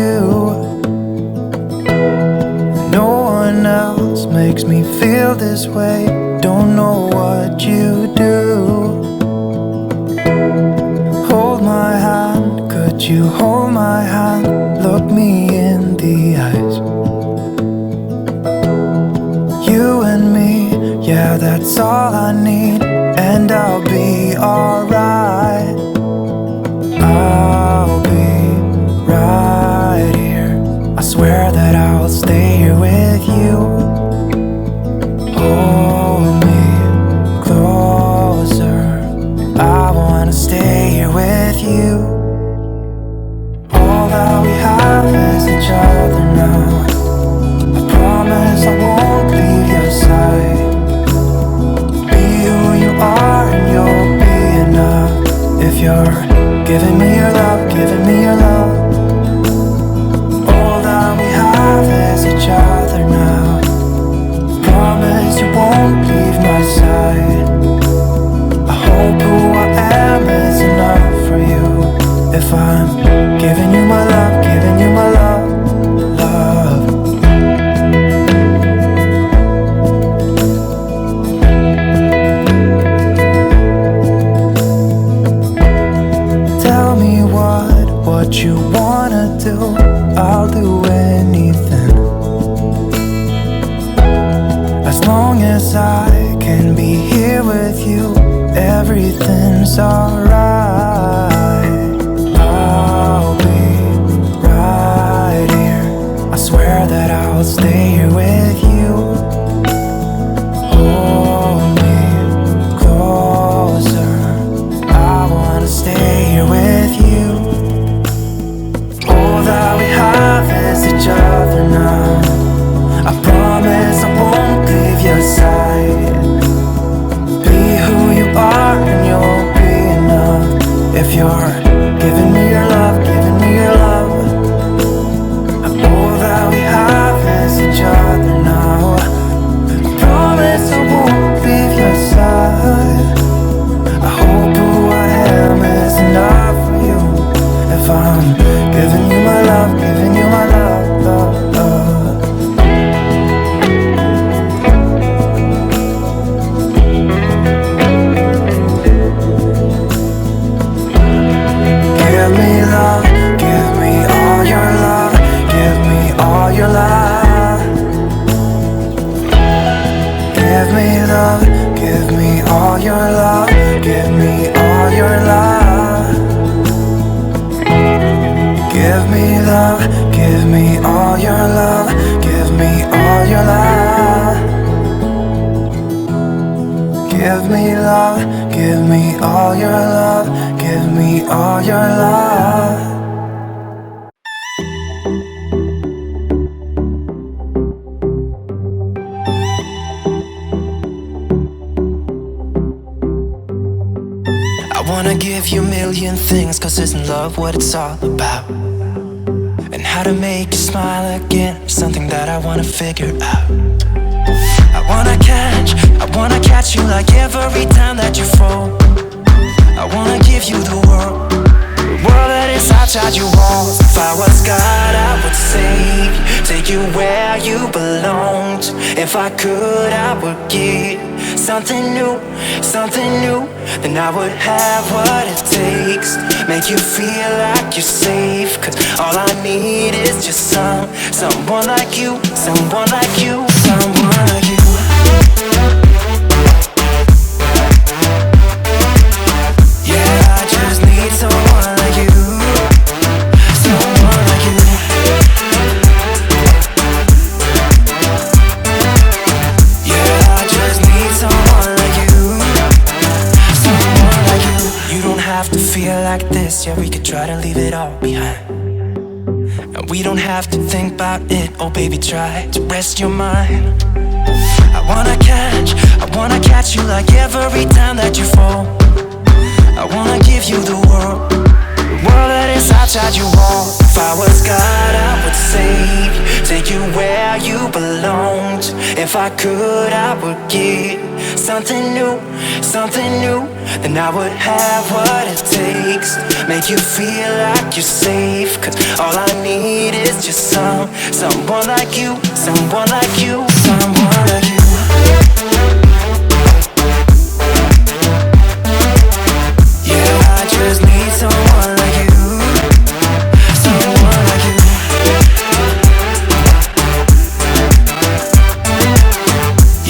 you. No one else makes me feel this way. Don't know what you do. Hold my hand, could you hold my hand? Look me in the eyes. You and me, yeah, that's all I need. And I'll be alright. I'll be right here. I swear that I'll stay here with you. Hold me closer. I wanna stay here with you. All that we have is each other now. I promise I won't leave your side. Be who you are and you'll be enough. If you're giving me your love, giving me your love. All that we have is each other now. Promise you won't leave my side. I hope who I am is enough for you. If I'm giving you my love, giving you my love, love. Tell me what you wanna do. I'll do anything. As long as I can be here with you, everything's alright. I'll be right here. I swear that I'll stay here with you. Hold me closer. I wanna stay here with you. All that we have is each other now. I promise I won't leave your side. Be who you are and you'll be enough. If you're giving me your love, giving me your love. All that we have is each other now. I promise I won't leave your side. I hope who I am is enough for you. If I'm giving you my love, giving you my love, love, love. Give me love, give me all your love, give me all your love. Give me love, give me all your love, give me all your love. Give me love, give me all your love, give me all your love. Give me love, give me all your love, give me all your love. I wanna give you a million things, 'cause isn't love what it's all about? And how to make you smile again, something that I wanna figure out. I wanna catch you like every time that you fall. I wanna give you the world that is outside your walls. If I was God, I would save you, take you where you belonged. If I could, I would give something new, then I would have what it takes. Make you feel like you're safe, 'cause all I need is just someone like you, someone like you, someone like you. Yeah, I just need someone like you, someone like you. Yeah, I just need someone like you, someone like you. You don't have to feel like this, yeah, we could try to leave it all behind. And we don't have to think about it, oh baby, try to rest your mind. I wanna catch you like every time that you fall. I wanna give you the world that is outside your wall. If I was God, I would save you, take you where you belonged. If I could, I would give something new, then I would have what it takes. Make you feel like you're safe, 'cause all I need is just someone like you, someone like you, someone like you. Yeah, I just need someone like you, someone like you.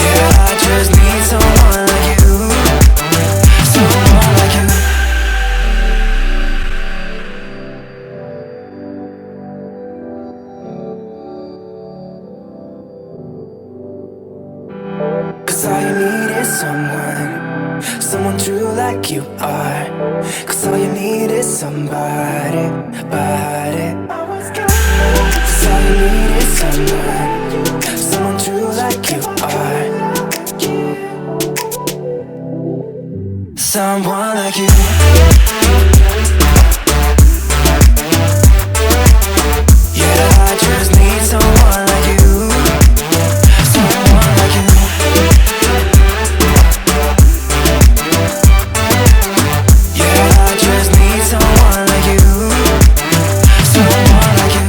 Yeah, I just need someone like you, someone like you. Cause all you need is someone true like you are. Cause all you need is somebody. Cause all you need is someone true like you are. Someone like you. Yeah, I just need someone like you, someone like you. Yeah, I just need someone like you, someone like you.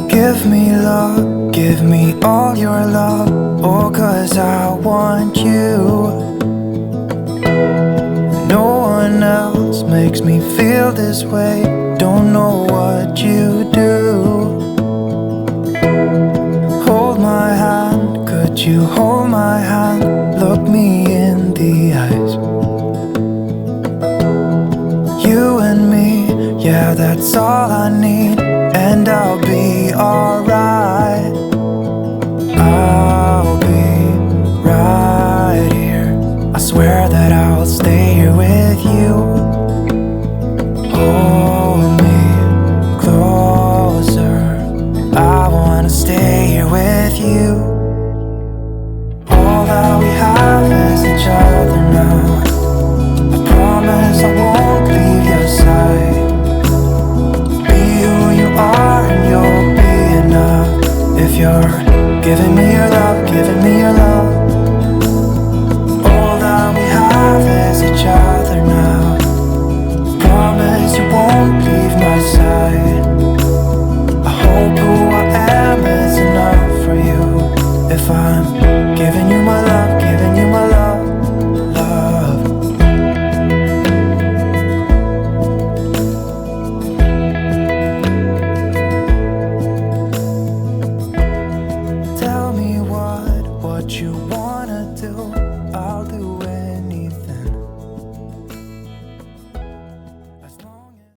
Give me love, give me all your love, oh, 'cause I want you. No one else makes me feel this way, don't know what you do. Hold my hand, could you hold my hand, look me in the eyes. You and me, yeah, that's all I need, and I'll be alright. I'll be right here, I swear that I'll stay here with you. Hold me closer, I wanna stay here with you. All that we have is each other now. I promise I won't leave your side. Be who you are and you'll be enough. If you're giving me your love, giving me your love. All that we have is each other now. Promise you won't leave my side. I hope who I am is enough for you. If I'm giving you my love, giving you my love, love. Tell me what you want.